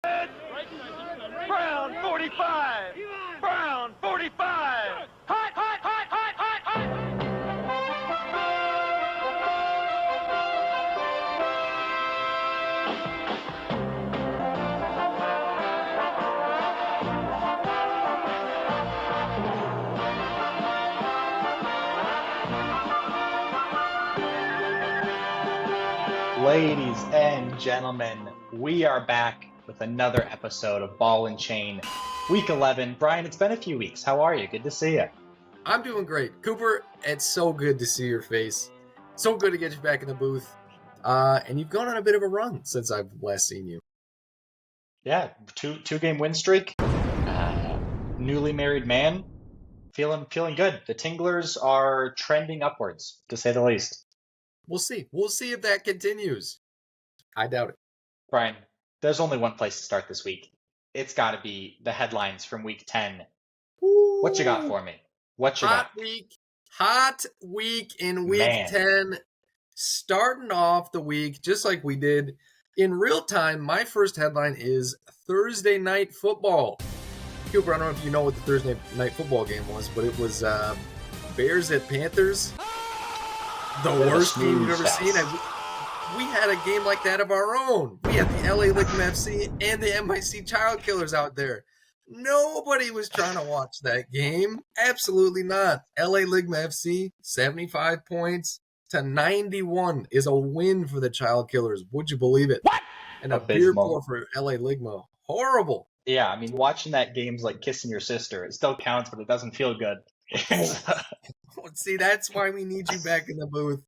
Brown 45! Brown 45! Hot, hot, hot, hot, hot, hot! Ladies and gentlemen, we are back with another episode of Ball and Chain, Week 11. Brian, it's been a few weeks. How are you? Good to see you. I'm doing great. Cooper, it's so good to see your face. So good to get you back in the booth. And you've gone on a bit of a run since I've last seen you. Yeah, two-game win streak. Newly married man. Feeling good. The Tinglers are trending upwards, to say the least. We'll see. We'll see if that continues. I doubt it. Brian, there's only one place to start this week. It's got to be the headlines from Week 10. Ooh. What you got for me? What you got? Hot week in Week 10. Starting off the week just like we did in real time. My first headline is Thursday Night Football. Cooper, I don't know if you know what the Thursday Night Football game was, but it was Bears at Panthers. The worst game we've ever seen. We had a game like that of our own. We had the LA Ligma FC and the MIC Child Killers out there. Nobody was trying to watch that game. Absolutely not. LA Ligma FC, 75 points to 91 is a win for the Child Killers. Would you believe it? What? And a beer pour for LA Ligma. Horrible. Yeah, I mean, watching that game's like kissing your sister. It still counts, but it doesn't feel good. See, that's why we need you back in the booth.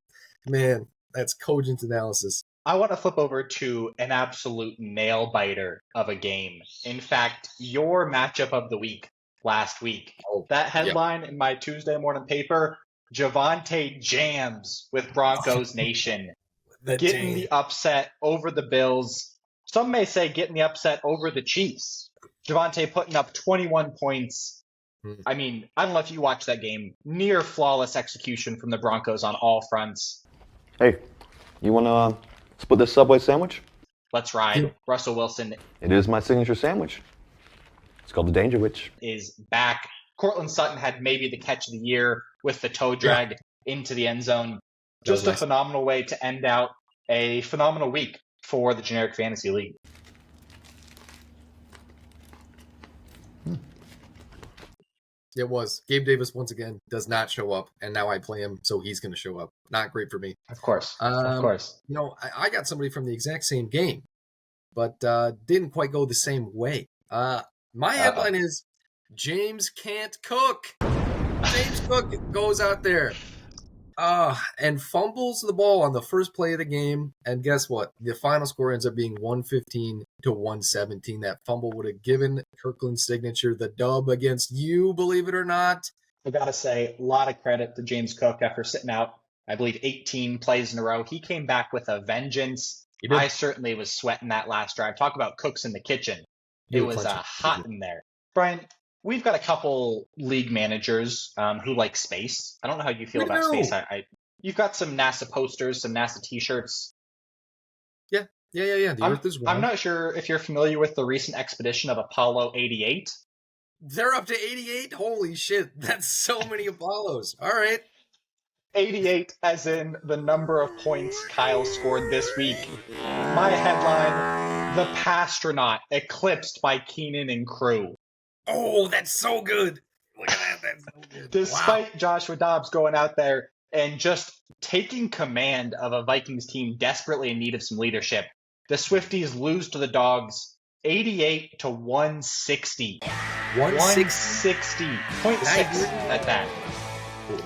Man, that's cogent analysis. I want to flip over to an absolute nail-biter of a game. In fact, your matchup of the week last week. That headline in my Tuesday morning paper, Javonte jams with Broncos Nation. Getting the upset over the Bills. Some may say getting the upset over the Chiefs. Javonte putting up 21 points. I mean, I don't know if you watched that game. Near flawless execution from the Broncos on all fronts. Hey, you want to split this Subway sandwich? Let's ride. Russell Wilson. It is my signature sandwich. It's called the Danger Witch. Is back. Cortland Sutton had maybe the catch of the year with the toe drag into the end zone. Just a phenomenal way to end out a phenomenal week for the Generic Fantasy League. It was. Gabe Davis, once again, does not show up, and now I play him, so he's going to show up. Not great for me. Of course. Of course. You know, I got somebody from the exact same game, but didn't quite go the same way. My headline is, James can't cook. James Cook goes out there and fumbles the ball on the first play of the game, and guess what? The final score ends up being 115 to 117. That fumble would have given Kirkland's signature the dub against you, believe it or not. I got to say, a lot of credit to James Cook after sitting out, I believe, 18 plays in a row. He came back with a vengeance. I certainly was sweating that last drive. Talk about cooks in the kitchen. It was hot in there. Brian, we've got a couple league managers who like space. I don't know how you feel about space. You've got some NASA posters, some NASA T-shirts. Yeah. The Earth is round. I'm not sure if you're familiar with the recent expedition of Apollo 88. They're up to 88? Holy shit. That's so many Apollos. All right. 88 as in the number of points Kyle scored this week. My headline, the Pastronaut eclipsed by Keenan and crew. Oh, that's so good. Look at that. That's so good. Despite Joshua Dobbs going out there and just taking command of a Vikings team desperately in need of some leadership, the Swifties lose to the Dogs 88 to 160. 160. 0.6 at that.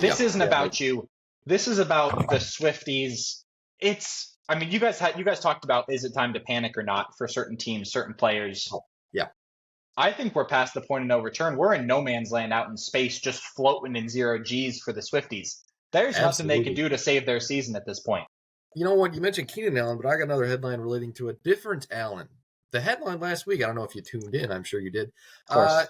This isn't about you. This is about the Swifties. You guys talked about, is it time to panic or not for certain teams, certain players. Yeah. I think we're past the point of no return. We're in no man's land out in space, just floating in zero G's for the Swifties. There's nothing they can do to save their season at this point. You know what? You mentioned Keenan Allen, but I got another headline relating to a different Allen. The headline last week, I don't know if you tuned in. I'm sure you did.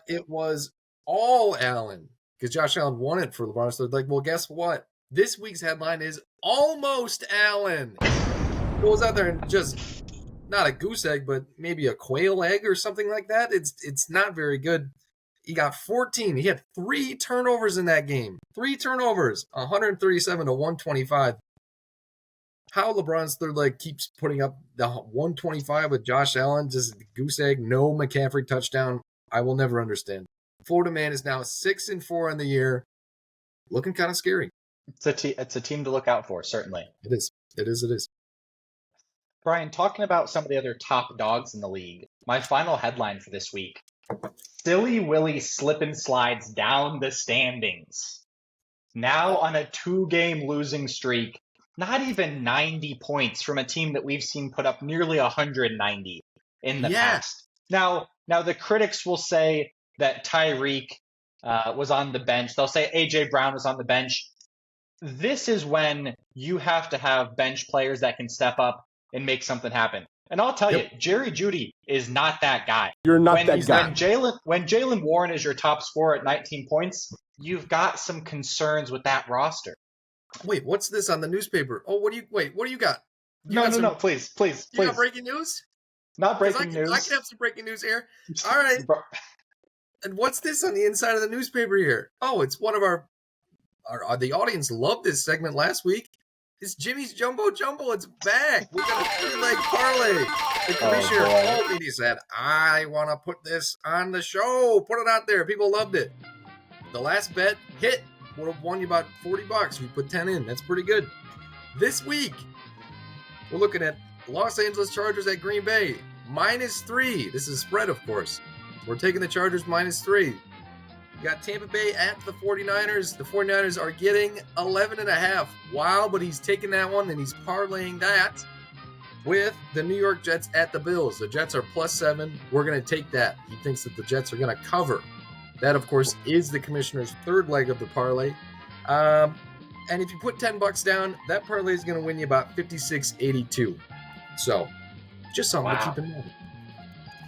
It was all Allen because Josh Allen won it for LeBron. So well, guess what? This week's headline is almost Allen. Goes out there and just not a goose egg, but maybe a quail egg or something like that. It's not very good. He got 14. He had 3 turnovers in that game. 3 turnovers, 137 to 125. How LeBron's third leg keeps putting up the 125 with Josh Allen, just goose egg, no McCaffrey touchdown, I will never understand. Florida man is now 6-4 in the year. Looking kind of scary. It's a team to look out for, certainly. It is. Brian, talking about some of the other top dogs in the league, my final headline for this week: Silly Willie slip and slides down the standings. Now on a 2-game losing streak, not even 90 points from a team that we've seen put up nearly 190 in the past. Now the critics will say that Tyreek was on the bench. They'll say A.J. Brown was on the bench. This is when you have to have bench players that can step up and make something happen. And I'll tell you, Jerry Jeudy is not that guy. You're not that guy. When Jaylen Warren is your top scorer at 19 points, you've got some concerns with that roster. Wait, what's this on the newspaper? Oh, what do you got? No, please. You got breaking news? Not breaking news. I can have some breaking news here. All right. And what's this on the inside of the newspaper here? Oh, it's one of our the audience loved this segment last week. It's Jimmy's Jumbo Jumble. It's back. We got a 3-leg parlay. The commissioner called me and he said, I want to put this on the show. Put it out there. People loved it. The last bet hit. Would have won you about $40. You put 10 in. That's pretty good. This week, we're looking at Los Angeles Chargers at Green Bay. -3. This is spread, of course. We're taking the Chargers -3. You got Tampa Bay at the 49ers. The 49ers are getting 11.5. Wow, but he's taking that one and he's parlaying that with the New York Jets at the Bills. The Jets are +7. We're going to take that. He thinks that the Jets are going to cover. That, of course, is the commissioner's third leg of the parlay. And if you put $10 down, that parlay is going to win you about $56.82. So, just something to keep in mind.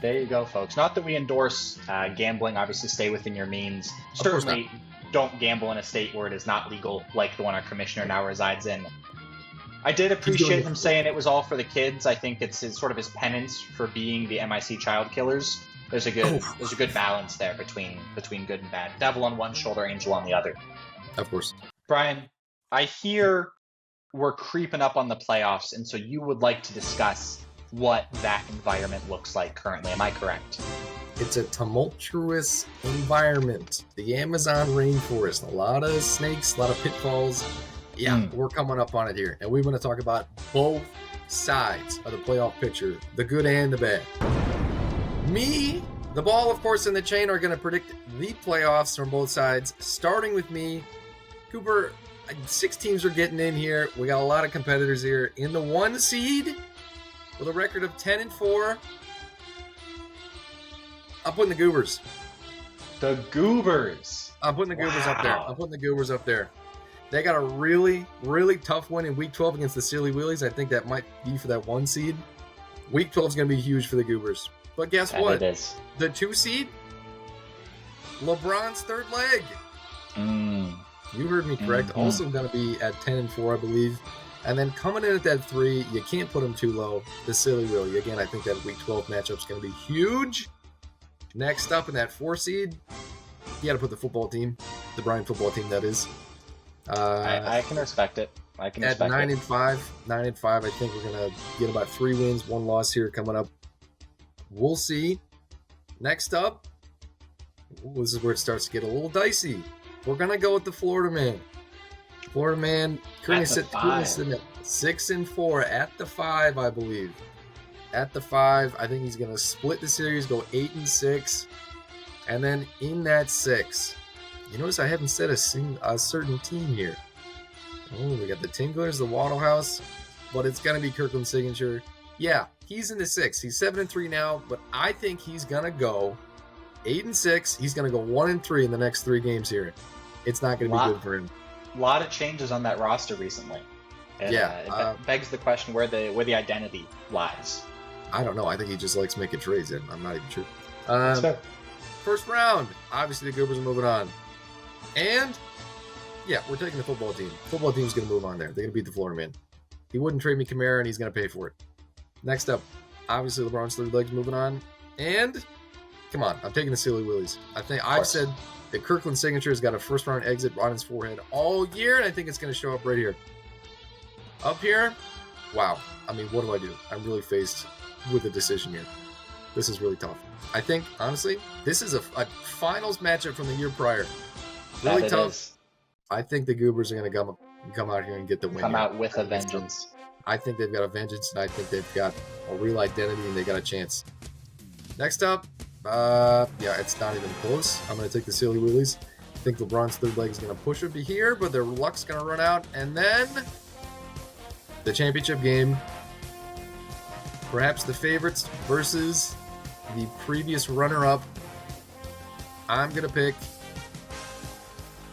There you go, folks. Not that we endorse gambling. Obviously, stay within your means. Certainly don't gamble in a state where it is not legal, like the one our commissioner now resides in. I did appreciate him saying it was all for the kids. I think it's sort of his penance for being the MIC child killers. There's a good balance there between good and bad. Devil on one shoulder, angel on the other. Of course. Brian, I hear we're creeping up on the playoffs, and so you would like to discuss what that environment looks like currently. Am I correct? It's a tumultuous environment. The Amazon rainforest. A lot of snakes, a lot of pitfalls. Yeah, we're coming up on it here. And we want to talk about both sides of the playoff picture, the good and the bad. Me, the ball, of course, and the chain are going to predict the playoffs from both sides, starting with me. Cooper, 6 teams are getting in here. We got a lot of competitors here. In the 1 seed, with a record of 10-4, I'm putting the Goobers. The Goobers. I'm putting the Goobers up there. I'm putting the Goobers up there. They got a really, really tough win in Week 12 against the Silly Willies. I think that might be for that 1 seed. Week 12 is going to be huge for the Goobers. But guess what? It is. The 2 seed, LeBron's third leg. You heard me correct. Also going to be at 10-4, I believe. And then coming in at that 3, you can't put them too low. The Silly Willy. Again, I think that Week 12 matchup is going to be huge. Next up in that 4 seed, you got to put the football team, the Brian football team, that is. I can respect it. At 9-5, I think we're going to get about 3 wins, 1 loss here coming up. We'll see. Next up, this is where it starts to get a little dicey. We're going to go with the Florida man. Florida man currently sitting at 6-4 at the 5, I believe. At the 5, I think he's going to split the series, go 8-6, and then in that 6, you notice I haven't said a certain team here. Oh, we got the Tinglers, the Waddle House, but it's going to be Kirkland's signature. Yeah, he's in the 6. He's 7-3 now, but I think he's going to go 8-6. He's going to go 1-3 in the next 3 games here. It's not going to be good for him. A lot of changes on that roster recently. And, it begs the question where the identity lies. I don't know. I think he just likes making trades, and I'm not even sure. First round, obviously the Goobers are moving on. And, yeah, we're taking the football team. Football team's going to move on there. They're going to beat the Florida man. He wouldn't trade me Kamara, and he's going to pay for it. Next up, Obviously, LeBron's third leg's moving on. And, come on, I'm taking the Silly Willies. I've said that Kirkland's signature has got a first-round exit on his forehead all year, and I think it's going to show up right here. Up here, wow. I mean, what do? I'm really faced with a decision here. This is really tough. I think, honestly, this is a finals matchup from the year prior. Really tough. I think the Goobers are going to come out here and get the win. Come out with a vengeance. I think they've got a vengeance, and I think they've got a real identity, and they got a chance. Next up, it's not even close. I'm going to take the Silly Willies. I think LeBron's third leg is going to push it to here, but their luck's going to run out. And then the championship game. Perhaps the favorites versus the previous runner-up. I'm going to pick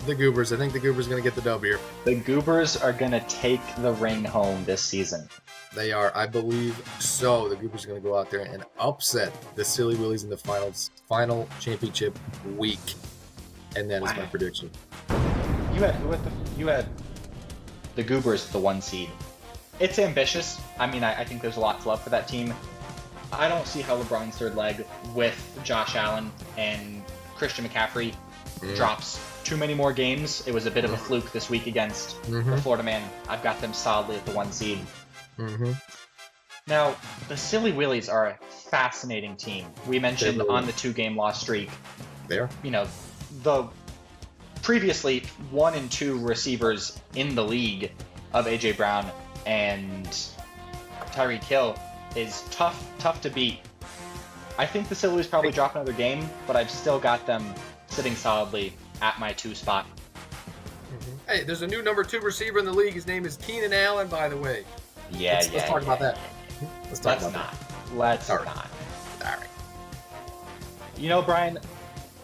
the Goobers. I think the Goobers are going to get the dub here. The Goobers are going to take the ring home this season. They are. I believe so. The Goobers are going to go out there and upset the Silly Willies in the final championship week. And that is my prediction. You had the Goobers, the 1 seed. It's ambitious. I mean, I think there's a lot to love for that team. I don't see how LeBron's third leg with Josh Allen and Christian McCaffrey drops too many more games. It was a bit of a fluke this week against the Florida Man. I've got them solidly at the 1 seed. Now, the Silly Willies are a fascinating team. We mentioned on the 2-game loss streak. There. You know, the previously 1 and 2 receivers in the league of A.J. Brown and Tyreek Hill is tough to beat. I think the Sillies probably drop another game, but I've still got them sitting solidly at my 2 spot. Hey, there's a new number 2 receiver in the league. His name is Keenan Allen, by the way. Let's talk about that. Let's not. All right. You know, Brian,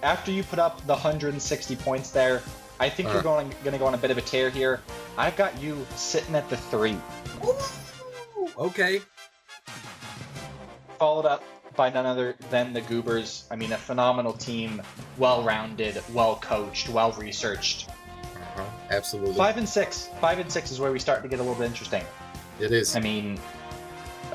after you put up the 160 points there, I think you're going to go on a bit of a tear here. I've got you sitting at the 3. Ooh, okay. Followed up by none other than the Goobers. I mean, a phenomenal team, well-rounded, well-coached, well-researched. Absolutely. 5 and 6. 5 and 6 is where we start to get a little bit interesting. It is. I mean,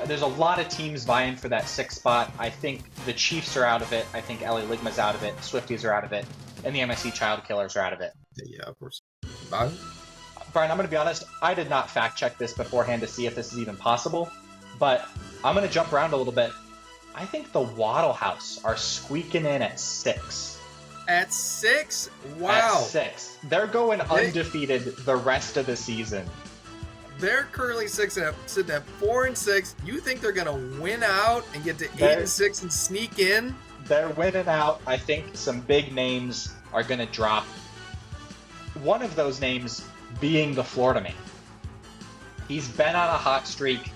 there's a lot of teams vying for that 6th spot. I think the Chiefs are out of it. I think LA Ligma's out of it. Swifties are out of it. And the MSC Child Killers are out of it. Yeah, of course. Brian, I'm going to be honest. I did not fact check this beforehand to see if this is even possible. But I'm going to jump around a little bit. I think the Waddle House are squeaking in at 6. At 6? Wow. At 6. They're going undefeated the rest of the season. They're currently sitting at 4 and 6. You think they're going to win out and get to 8 and 6 and sneak in? They're winning out. I think some big names are going to drop. One of those names being the Florida Man. He's been on a hot streak,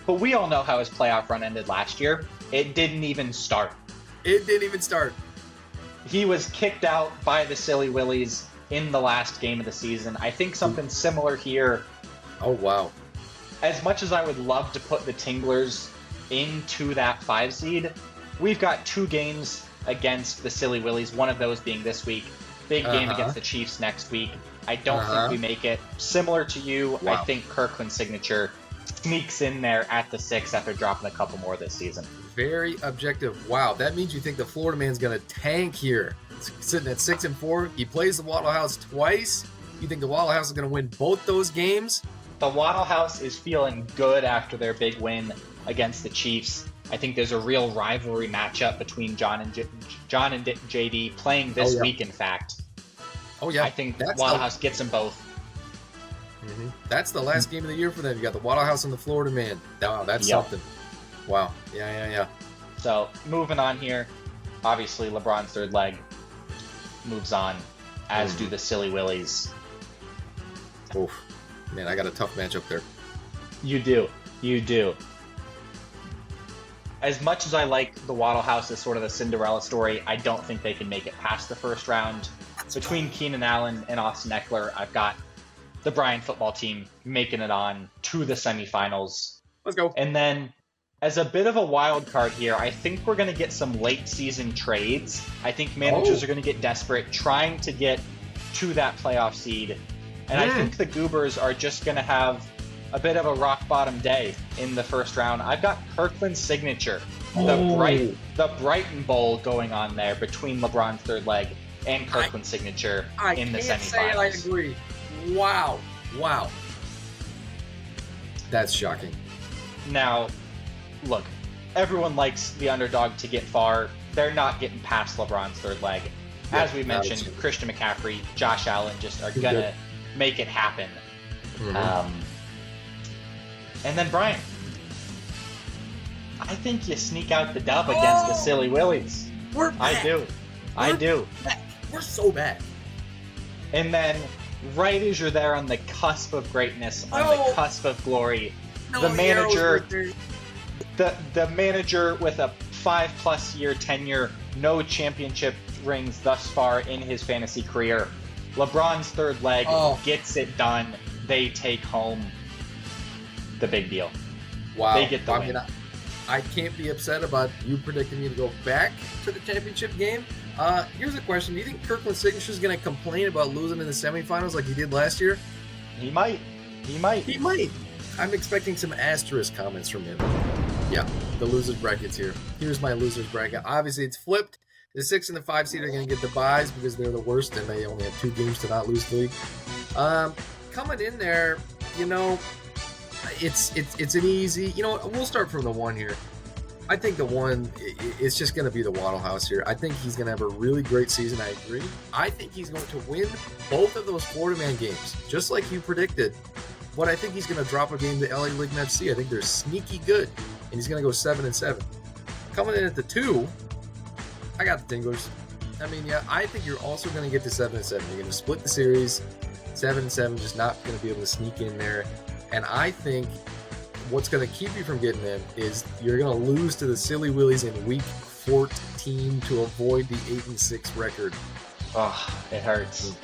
but we all know how his playoff run ended last year. It didn't even start. He was kicked out by the Silly Willies in the last game of the season. I think something similar here. Oh, wow. As much as I would love to put the Tinglers into that 5 seed, we've got 2 games against the Silly Willies, one of those being this week. Big game against the Chiefs next week. I don't think we make it. Similar to you, I think Kirkland's signature sneaks in there at the 6 after dropping a couple more this season. Very objective. Wow, that means you think the Florida Man's going to tank here. Sitting at 6 and 4. He plays the Waddle House twice. You think the Waddle House is going to win both those games? The Waddle House is feeling good after their big win against the Chiefs. I think there's a real rivalry matchup between John and JD playing this week, in fact. Oh, yeah. I think Waddle House gets them both. That's the last game of the year for them. You got the Waddle House and the Florida Man. Wow, that's something. Wow. Yeah. So, moving on here. Obviously, LeBron's third leg moves on, as do the Silly Willies. Oof. Man, I got a tough matchup there. You do. As much as I like the Waddle House as sort of the Cinderella story, I don't think they can make it past the first round. Between Keenan Allen and Austin Eckler, I've got the Bryant football team making it on to the semifinals. Let's go. And then, as a bit of a wild card here, I think we're going to get some late season trades. I think managers are going to get desperate, trying to get to that playoff seed. And I think the Goobers are just going to have a bit of a rock bottom day in the first round. I've got Kirkland's signature, the Brighton Bowl going on there between LeBron's third leg and Kirkland's signature in the semifinals. I can't say I agree. Wow. That's shocking. Now, look, everyone likes the underdog to get far. They're not getting past LeBron's third leg. As we mentioned, Christian McCaffrey, Josh Allen just are going to make it happen. Mm-hmm. And then, Brian, I think you sneak out the dub against the Silly Willies. We're back. I do. We're so bad. And then, right as you're there on the cusp of greatness, on the cusp of glory, the manager with a 5+ year tenure, no championship rings thus far in his fantasy career. LeBron's third leg gets it done. They take home the big deal. Wow. They get the win. Mean, I can't be upset about you predicting me to go back to the championship game. Here's a question. Do you think Kirkland's signature is going to complain about losing in the semifinals like he did last year? He might. I'm expecting some asterisk comments from him. Yeah, the losers bracket's here. Here's my losers bracket. Obviously, it's flipped. The 6 and the 5 seed are going to get the byes because they're the worst and they only have 2 games to not lose the league. Coming in there, it's an easy. We'll start from the 1 here. I think the 1 is just going to be the Waddle House here. I think he's going to have a really great season. I agree. I think he's going to win both of those Florida-Man games, just like you predicted. But I think he's going to drop a game to LA Lightning FC. I think they're sneaky good, and he's going to go 7-7. Coming in at the 2, I got the Tinglers. I think you're also going to get to 7-7. You're going to split the series, 7-7, just not going to be able to sneak in there. And I think what's going to keep you from getting in is you're going to lose to the Silly Willies in week 14 to avoid the 8-6 record. Oh, it hurts.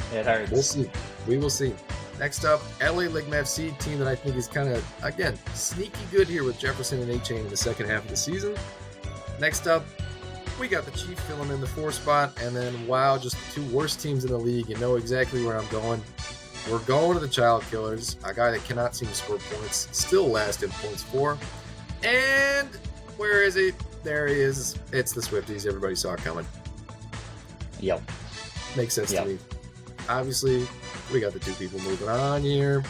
We will see. Next up, LA Ligma FC, team that I think is kind of, again, sneaky good here with Jefferson and A-Chain in the second half of the season. Next up, we got the Chiefs filling in the 4 spot, and then, just the 2 worst teams in the league. You know exactly where I'm going. We're going to the Child Killers, a guy that cannot seem to score points, still last in points for. And where is he? There he is. It's the Swifties. Everybody saw it coming. Yep. Makes sense to me. Obviously, we got the 2 people moving on here.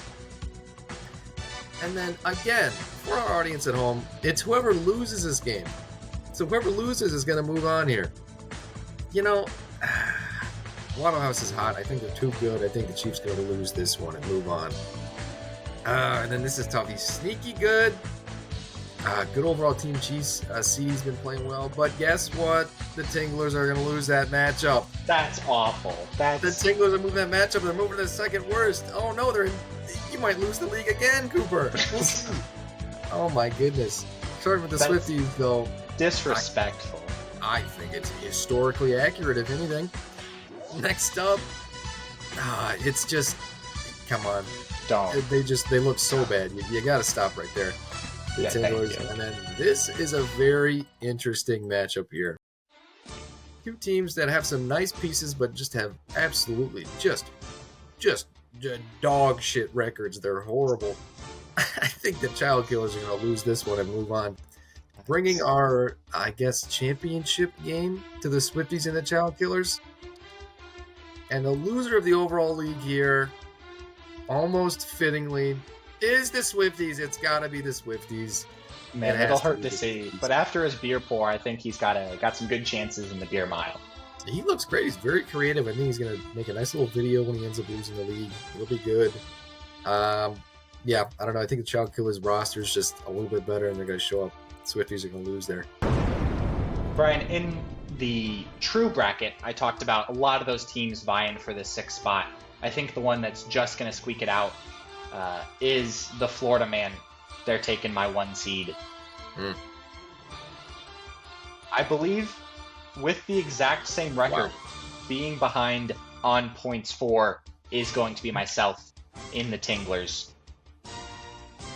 And then, again, for our audience at home, it's whoever loses this game. So whoever loses is going to move on here. Waddle House is hot. I think they're too good. I think the Chiefs are going to lose this one and move on. And then this is tough. He's sneaky good. Good overall team. Chiefs. CD's been playing well. But guess what? The Tinglers are going to lose that matchup. That's awful. The Tinglers are moving that matchup. They're moving to the second worst. Oh, no. You might lose the league again, Cooper. We'll see. Oh, my goodness. Sorry with the Swifties, though. Disrespectful. I think it's historically accurate, if anything. Next up, it's just, come on. Don't. They look so bad. You got to stop right there. The Tinglers. And then this is a very interesting matchup here. 2 teams that have some nice pieces, but just have absolutely just dog shit records. They're horrible. I think the Child Killers are going to lose this one and move on. Bringing our, championship game to the Swifties and the Child Killers. And the loser of the overall league here, almost fittingly, is the Swifties. It's got to be the Swifties. Man, it'll hurt to see. But after his beer pour, I think he's got some good chances in the beer mile. He looks great. He's very creative. I think he's going to make a nice little video when he ends up losing the league. It'll be good. I don't know. I think the Child Killers roster is just a little bit better, and they're going to show up. Swifties are going to lose there. Brian, in the true bracket, I talked about a lot of those teams vying for the 6th spot. I think the one that's just going to squeak it out is the Florida Man. They're taking my 1 seed. I believe with the exact same record, being behind on points for is going to be myself in the Tinglers.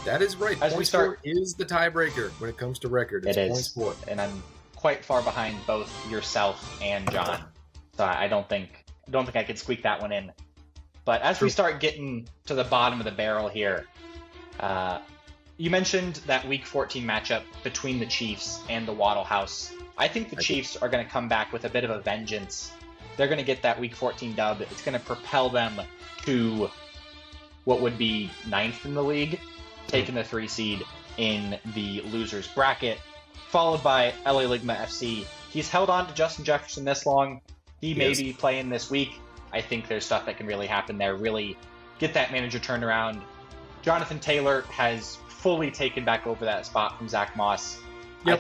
That is right. Points for is the tiebreaker when it comes to record. It's points for. And I'm quite far behind both yourself and John. So I don't think I could squeak that one in. But as we start getting to the bottom of the barrel here, You mentioned that Week 14 matchup between the Chiefs and the Waddle House. I think the Chiefs are going to come back with a bit of a vengeance. They're going to get that Week 14 dub. It's going to propel them to what would be 9th in the league, taking the 3 seed in the losers bracket, followed by LA Ligma FC. He's held on to Justin Jefferson this long. He may be playing this week. I think there's stuff that can really happen there, really get that manager turned around. Jonathan Taylor has fully taken back over that spot from Zach Moss. Yep.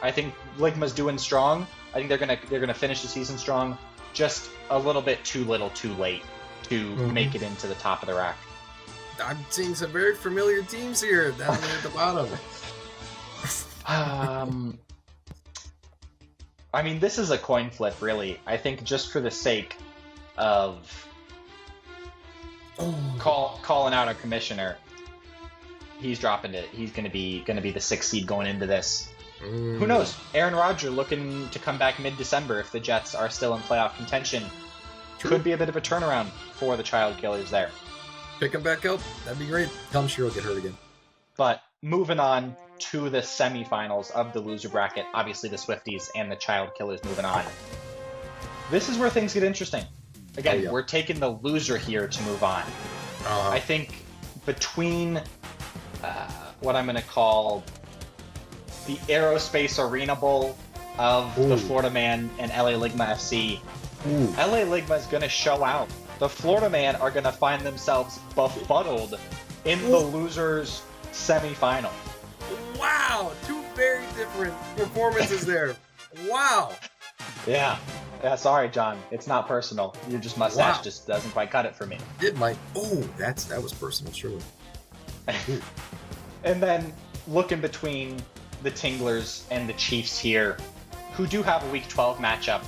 I think Ligma's doing strong. I think they're gonna finish the season strong. Just a little bit too little, too late to make it into the top of the rack. I'm seeing some very familiar teams here down there at the bottom. I mean, this is a coin flip, really. I think just for the sake of calling out our commissioner, he's dropping it. He's gonna be the 6th seed going into this. Who knows? Aaron Rodgers looking to come back mid-December if the Jets are still in playoff contention. True. Could be a bit of a turnaround for the Child Killers there. Pick him back up. That'd be great. I'm sure he'll get hurt again. But moving on to the semifinals of the loser bracket, obviously the Swifties and the Child Killers moving on. This is where things get interesting. Again, we're taking the loser here to move on. I think between what I'm going to call the Aerospace Arena Bowl of the Florida Man and LA Ligma FC, LA Ligma is going to show out. The Florida Man are going to find themselves befuddled in the losers semifinal. Wow, 2 very different performances there. Wow. Yeah, sorry, John. It's not personal. Your mustache just doesn't quite cut it for me. It might. Oh, that was personal, surely. And then looking between the Tinglers and the Chiefs here, who do have a Week 12 matchup.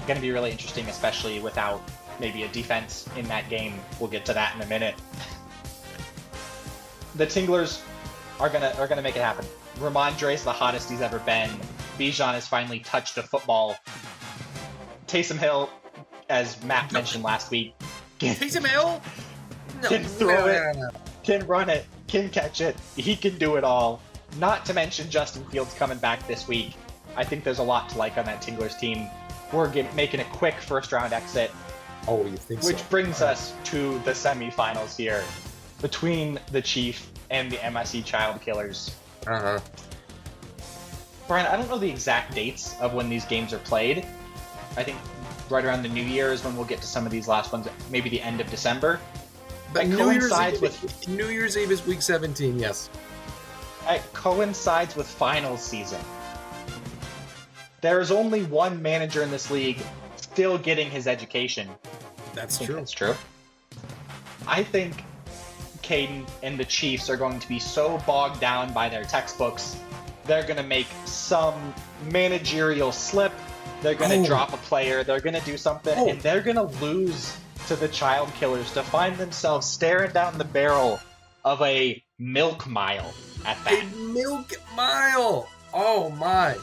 Going to be really interesting, especially without maybe a defense in that game. We'll get to that in a minute. The Tinglers are gonna make it happen. Ramondre's the hottest he's ever been. Bijan has finally touched a football. Taysom Hill, as Matt mentioned last week, Taysom Hill can throw it, can run it, can catch it. He can do it all. Not to mention Justin Fields coming back this week. I think there's a lot to like on that Tinglers team. We're making a quick first-round exit. Oh, you think so? Which brings us to the semifinals here between the Chief and the MSE Child Killers. Brian, I don't know the exact dates of when these games are played. I think right around the New Year is when we'll get to some of these last ones, maybe the end of December. But New Year's Eve is Week 17, yes. It coincides with finals season. There is only one manager in this league still getting his education. That's true. That's true. I think Caden and the Chiefs are going to be so bogged down by their textbooks, they're going to make some managerial slip. They're going to drop a player. They're going to do something, and they're going to lose to the Child Killers to find themselves staring down the barrel of a milk mile at that. A milk mile! Oh, my.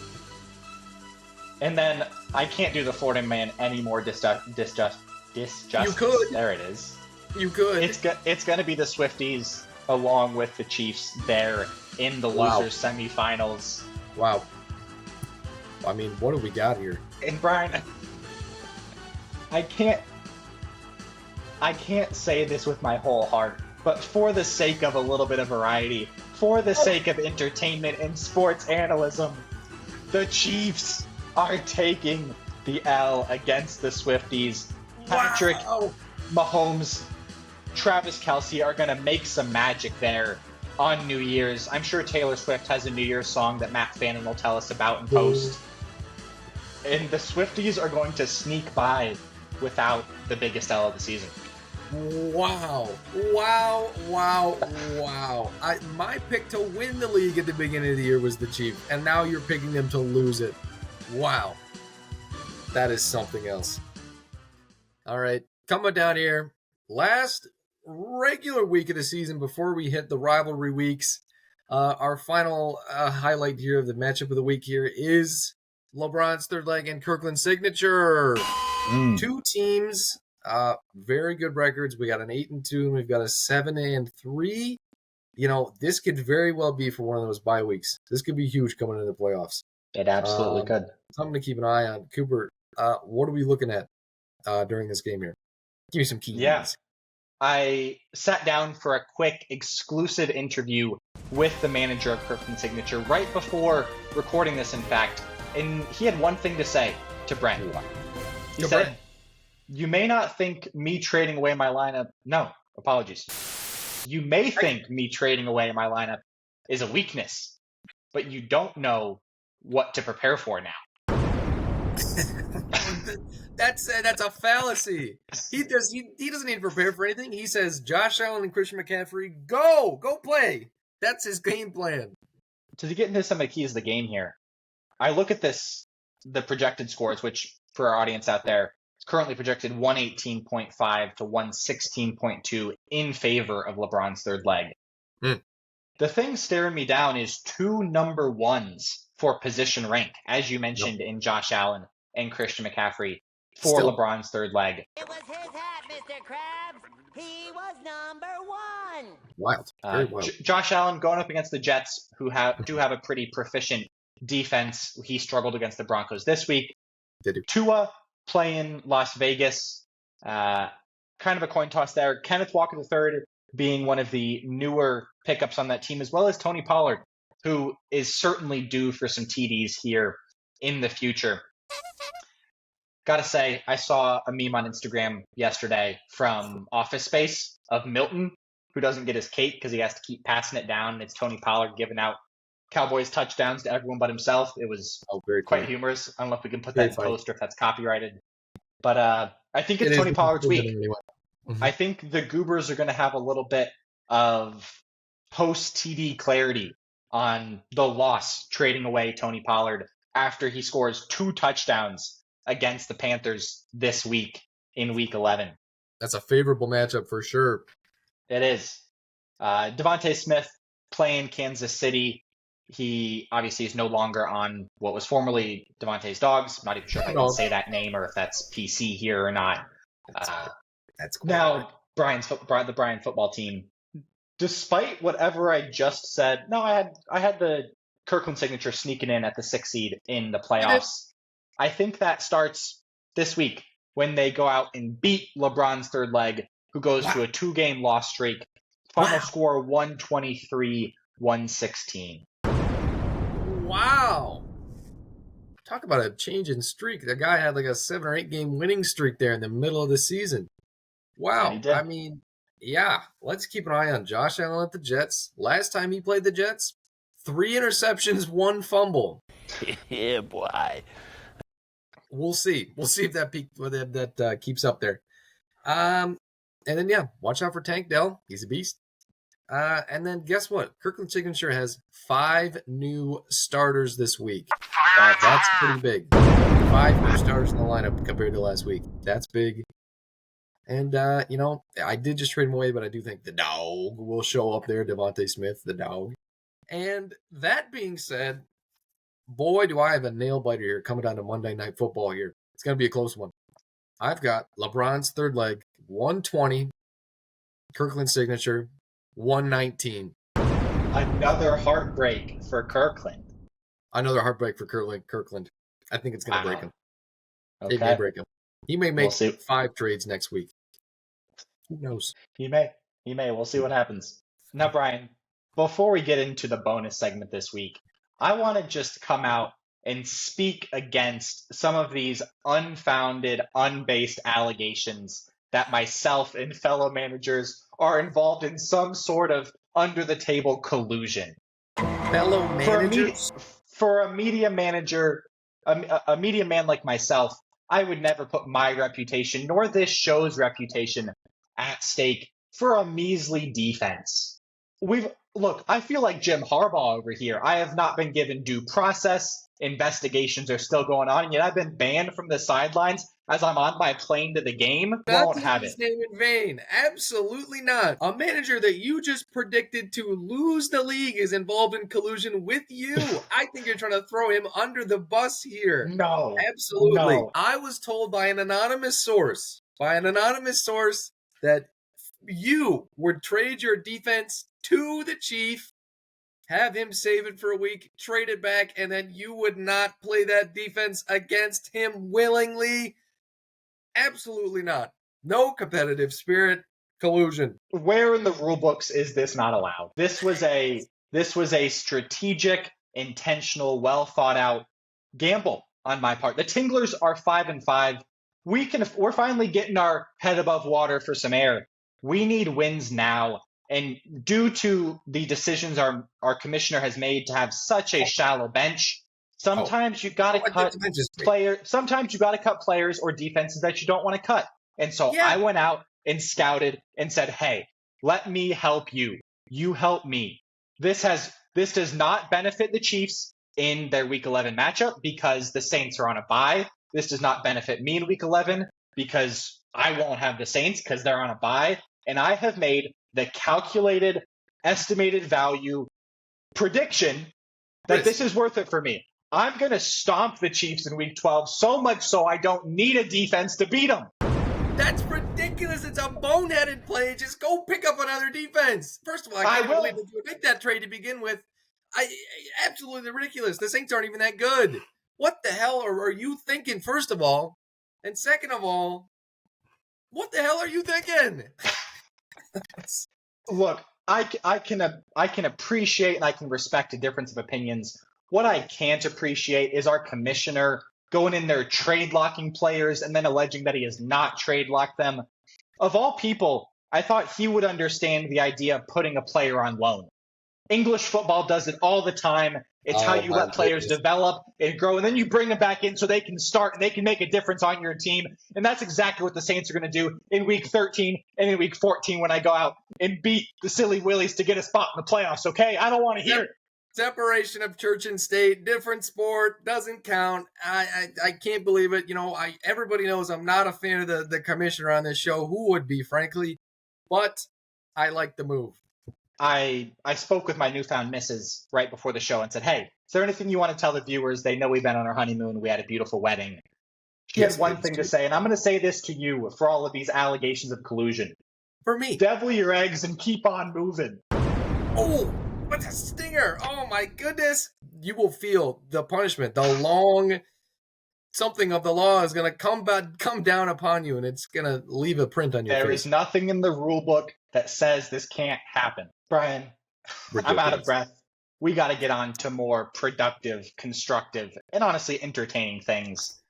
And then I can't do the Florida Man any more disjustice. You could. There it is. You could. It's going to be the Swifties along with the Chiefs there in the losers semifinals. Wow. I mean, what do we got here? And Brian, I can't say this with my whole heart, but for the sake of a little bit of variety, for the sake of entertainment and sports analysis, the Chiefs are taking the L against the Swifties. Patrick Mahomes, Travis Kelce are going to make some magic there on New Year's. I'm sure Taylor Swift has a New Year's song that Matt Fannin will tell us about in post. And the Swifties are going to sneak by without the biggest L of the season. Wow. My pick to win the league at the beginning of the year was the Chiefs, and now you're picking them to lose it. Wow. That is something else. All right, coming down here. Last regular week of the season before we hit the rivalry weeks. Our final highlight here of the matchup of the week here is LeBron's third leg and Kirkland's signature. Two teams, very good records. We got an 8-2 and we've got a 7-3. this could very well be for one of those bye weeks. This could be huge coming into the playoffs. It absolutely could. Something to keep an eye on. Cooper, what are we looking at during this game here? Give me some keys. Yeah. I sat down for a quick exclusive interview with the manager of Kirkland Signature right before recording this, in fact. And he had one thing to say to Brent. He said, Brent. You may not think me trading away my lineup. No, apologies. You may think me trading away my lineup is a weakness, but you don't know what to prepare for now. That's a fallacy. He doesn't need to prepare for anything. He says Josh Allen and Christian McCaffrey, go play. That's his game plan. To get into some of the keys of the game here, I look at the projected scores, which for our audience out there, is currently projected 118.5 to 116.2 in favor of LeBron's third leg. The thing staring me down is 2 number ones for position rank, as you mentioned in Josh Allen and Christian McCaffrey for LeBron's third leg. It was his hat, Mr. Krabs. He was number 1. Wild. Very wild. Josh Allen going up against the Jets, who do have a pretty proficient defense. He struggled against the Broncos this week. Tua playing Las Vegas. Kind of a coin toss there. Kenneth Walker III being one of the newer pickups on that team, as well as Tony Pollard, who is certainly due for some TDs here in the future. Gotta say, I saw a meme on Instagram yesterday from Office Space of Milton, who doesn't get his cake because he has to keep passing it down. And it's Tony Pollard giving out Cowboys touchdowns to everyone but himself. It was quite humorous. I don't know if we can put that in post or if that's copyrighted. But I think it's Tony Pollard's week. Mm-hmm. I think the Goobers are going to have a little bit of post-TD clarity on the loss trading away Tony Pollard after he scores 2 touchdowns against the Panthers this week in Week 11. That's a favorable matchup for sure. It is. Devontae Smith playing Kansas City. He obviously is no longer on what was formerly Devontae's Dogs. I'm not even sure if I can say that name or if that's PC here or not. That's cool. Now, the Bryan football team, despite whatever I just said, no, I had the Kirkland Signature sneaking in at the 6th seed in the playoffs. I think that starts this week when they go out and beat LeBron's third leg, who goes to a 2-game loss streak. Final score 123-116. Wow. Talk about a change in streak. The guy had like a 7 or 8 game winning streak there in the middle of the season. Wow. I mean, yeah, let's keep an eye on Josh Allen at the Jets. Last time he played the Jets, 3 interceptions, 1 fumble. Yeah, boy. We'll see. We'll see if that keeps up there. And then, watch out for Tank Dell. He's a beast. And then guess what? Kirkland Signature has 5 new starters this week. That's pretty big. 5 new starters in the lineup compared to last week. That's big. And, I did just trade him away, but I do think the dog will show up there, Devontae Smith, the dog. And that being said, boy, do I have a nail biter here coming down to Monday Night Football here. It's going to be a close one. I've got LeBron's third leg, 120. Kirkland Signature, 119. Another heartbreak for Kirkland. Another heartbreak for Kirkland. I think it's going to break him. Okay. It may break him. He may make 5 trades next week. Who knows? He may. We'll see what happens. Now, Brian, before we get into the bonus segment this week, I want to just come out and speak against some of these unfounded, unbased allegations that myself and fellow managers are involved in some sort of under-the-table collusion. Fellow managers? For a media manager, a media man like myself, I would never put my reputation, nor this show's reputation, at stake for a measly defense. Look, I feel like Jim Harbaugh over here. I have not been given due process. Investigations are still going on, and yet I've been banned from the sidelines as I'm on my plane to the game. Won't have it. His name in vain. Absolutely not. A manager that you just predicted to lose the league is involved in collusion with you. I think you're trying to throw him under the bus here. No. Absolutely. No. I was told by an anonymous source that you would trade your defense to the Chief, have him save it for a week, trade it back, and then you would not play that defense against him willingly? Absolutely not. No competitive spirit. Collusion. Where in the rule books is this not allowed? This was a strategic, intentional, well thought out gamble on my part. The Tinglers are 5-5. We're finally getting our head above water for some air. We need wins now. And due to the decisions our commissioner has made to have such a shallow bench, sometimes you got to cut players. Sometimes you got to cut players or defenses that you don't want to cut. And so I went out and scouted and said, "Hey, let me help you. You help me." This does not benefit the Chiefs in their Week 11 matchup because the Saints are on a bye. This does not benefit me in Week 11 because I won't have the Saints because they're on a bye. And I have made the calculated, estimated value prediction that this is worth it for me. I'm going to stomp the Chiefs in Week 12 so much so I don't need a defense to beat them. That's ridiculous. It's a boneheaded play. Just go pick up another defense. First of all, I can't believe that you would make that trade to begin with. Absolutely ridiculous. The Saints aren't even that good. What the hell are you thinking, first of all? And second of all, what the hell are you thinking? Look, I can appreciate and I can respect a difference of opinions. What I can't appreciate is our commissioner going in there trade locking players and then alleging that he has not trade locked them. Of all people, I thought he would understand the idea of putting a player on loan. English football does it all the time. It's how you let players develop and grow, and then you bring them back in so they can start and they can make a difference on your team. And that's exactly what the Saints are going to do in Week 13 and in Week 14 when I go out and beat the Silly Willies to get a spot in the playoffs, okay? I don't want to hear it. Separation of church and state, different sport, doesn't count. I can't believe it. You know, everybody knows I'm not a fan of the commissioner on this show. Who would be, frankly? But I like the move. I spoke with my newfound missus right before the show and said, "Hey, is there anything you want to tell the viewers? They know we've been on our honeymoon. We had a beautiful wedding." She had one thing to say, and I'm going to say this to you for all of these allegations of collusion. For me. Devil your eggs and keep on moving. Oh, what's a stinger? Oh, my goodness. You will feel the punishment. The long something of the law is going to come down upon you, and it's going to leave a print on your face. There is nothing in the rule book that says this can't happen. Brian, I'm out of breath. We got to get on to more productive, constructive, and honestly entertaining things.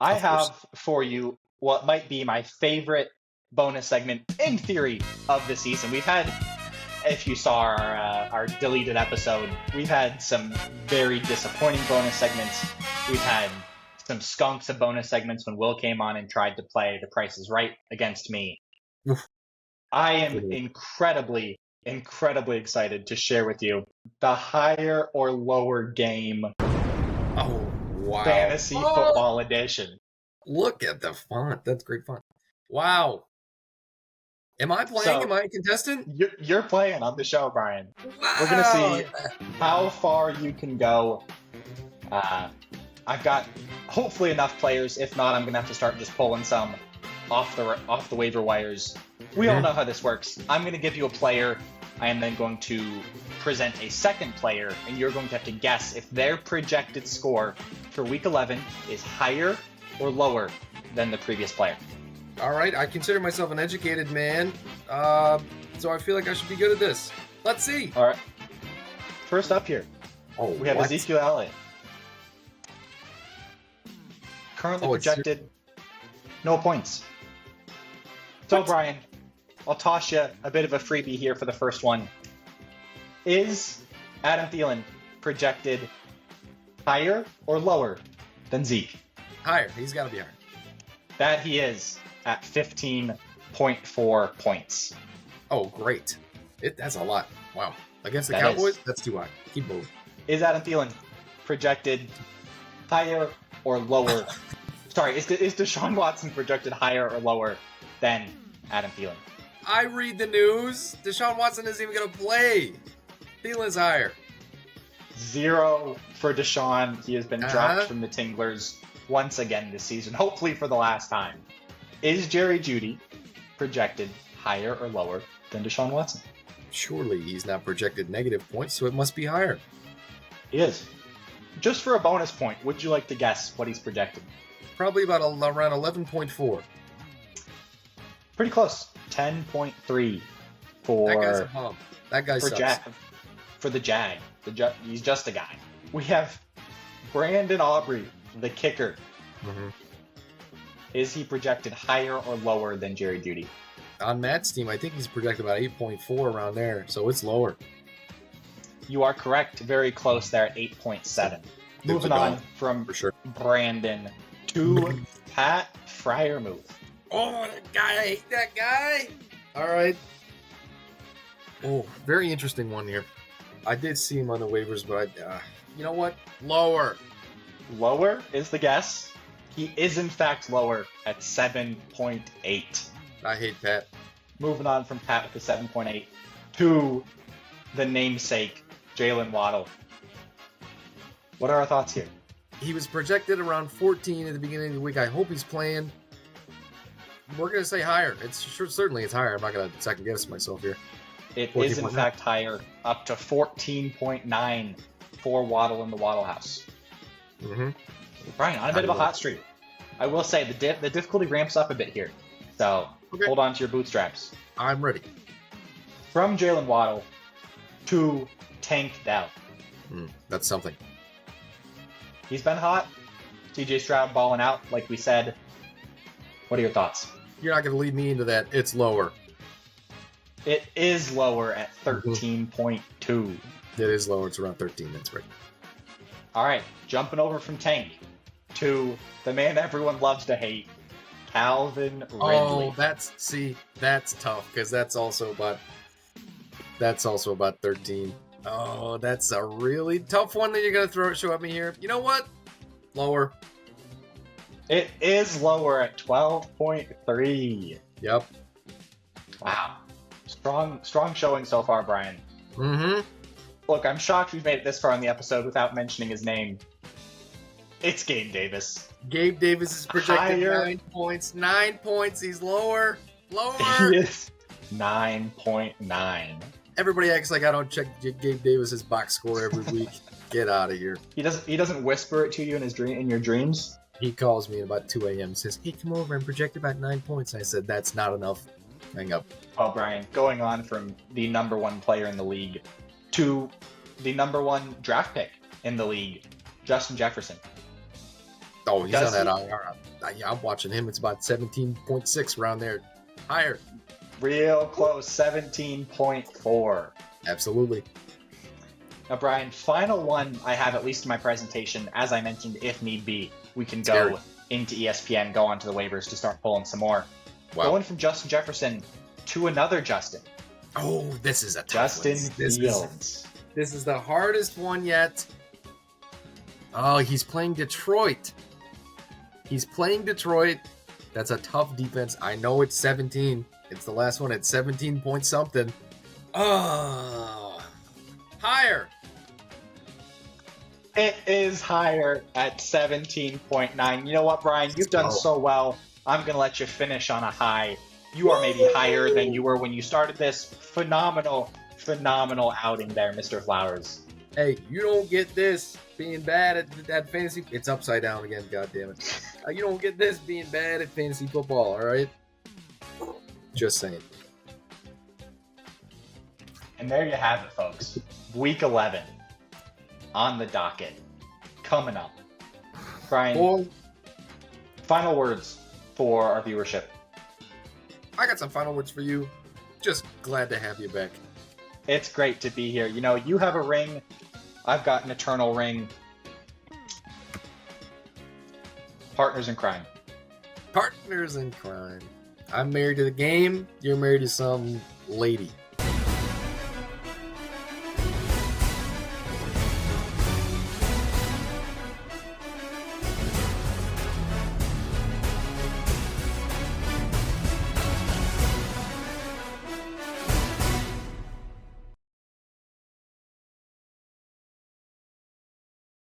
I have for you what might be my favorite bonus segment, in theory, of the season. We've had, if you saw our deleted episode, we've had some very disappointing bonus segments. We've had some skunks of bonus segments when Will came on and tried to play The Price is Right against me. I am incredibly excited to share with you the higher or lower game fantasy football edition. Look at the font. That's great font. Wow. Am I playing? Am I a contestant? You're playing on the show, Brian. Wow. We're going to see how far you can go. I've got hopefully enough players. If not, I'm going to have to start just pulling some off the waiver wires. We all know how this works. I'm going to give you a player. I am then going to present a second player, and you're going to have to guess if their projected score for Week 11 is higher or lower than the previous player. All right. I consider myself an educated man, so I feel like I should be good at this. Let's see. All right. First up here, we have Ezekiel Elliott. Currently projected no points. So, Brian, I'll toss you a bit of a freebie here for the first one. Is Adam Thielen projected higher or lower than Zeke? Higher. He's got to be higher. That he is at 15.4 points. Oh, great. That's a lot. Wow. Against the Cowboys, that's too high. Keep moving. Is Adam Thielen projected higher or lower? Sorry, is Deshaun Watson projected higher or lower than Adam Thielen? I read the news. Deshaun Watson isn't even going to play. Thielen's higher. 0 for Deshaun. He has been dropped from the Tinglers once again this season, hopefully for the last time. Is Jerry Jeudy projected higher or lower than Deshaun Watson? Surely he's not projected negative points, so it must be higher. He is. Just for a bonus point, would you like to guess what he's projected? Probably about around 11.4. Pretty close. 10.3 for That guy's a bum. That guy sucks. For the Jag. He's just a guy. We have Brandon Aubrey, the kicker. Mm-hmm. Is he projected higher or lower than Jerry Jeudy? On Matt's team, I think he's projected about 8.4 around there, so it's lower. You are correct. Very close there at 8.7. Moving on from Brandon to Pat Fryermuth. Oh, that guy. I hate that guy. All right. Oh, very interesting one here. I did see him on the waivers, but you know what? Lower. Lower is the guess. He is, in fact, lower at 7.8. I hate Pat. Moving on from Pat with the 7.8 to the namesake, Jalen Waddle. What are our thoughts here? He was projected around 14 at the beginning of the week. I hope he's playing. We're going to say higher. Certainly it's higher. I'm not going to second guess myself here. It is, in fact, higher, up to 14.9 for Waddle in the Waddle House. Mm-hmm. Brian, on a bit of a hot streak. I will say the difficulty ramps up a bit here. So hold on to your bootstraps. I'm ready. From Jalen Waddle to Tank Dell. That's something. He's been hot. CJ Stroud balling out, like we said. What are your thoughts? You're not going to lead me into that. It's lower. It is lower at 13.2. It is lower. It's around 13. That's right. All right. Jumping over from Tank to the man everyone loves to hate, Calvin Ridley. Oh, that's tough because that's also about 13. Oh, that's a really tough one that you're going to show at me here. You know what? Lower. It is lower at 12.3. Yep. Wow. Strong showing so far, Brian. Mm-hmm. Look, I'm shocked we've made it this far in the episode without mentioning his name. It's Gabe Davis. Gabe Davis is projected higher. 9 points. 9 points. He's lower. He is 9.9. Everybody acts like I don't check Gabe Davis's box score every week. Get out of here. He doesn't whisper it to you in your dreams. He calls me at about 2 a.m. and says, "Hey, come over. I'm projected about 9 points." I said, "That's not enough." Hang up. Well, Brian, going on from the number one player in the league to the number one draft pick in the league, Justin Jefferson. Oh, he's on that IR. Yeah, I'm watching him. It's about 17.6 around there. Higher. Real close, 17.4. Absolutely. Now, Brian, final one I have, at least in my presentation. As I mentioned, if need be, we can go into ESPN, go onto the waivers to start pulling some more. Wow. Going from Justin Jefferson to another Justin. Oh, this is a tough Justin one. Fields. This is the hardest one yet. Oh, he's playing Detroit. That's a tough defense. I know it's 17. It's the last one at 17 point something. Oh, higher. It is higher at 17.9. You know what, Brian? You've done so well. I'm going to let you finish on a high. You are maybe higher than you were when you started this. Phenomenal outing there, Mr. Flowers. Hey, you don't get this being bad at fantasy. It's upside down again, goddammit. You don't get this being bad at fantasy football, all right? Just saying. And there you have it, folks. Week 11 on the docket. Coming up. Brian, final words for our viewership. I got some final words for you. Just glad to have you back. It's great to be here. You know, you have a ring. I've got an eternal ring. Partners in crime. Partners in crime. I'm married to the game. You're married to some lady.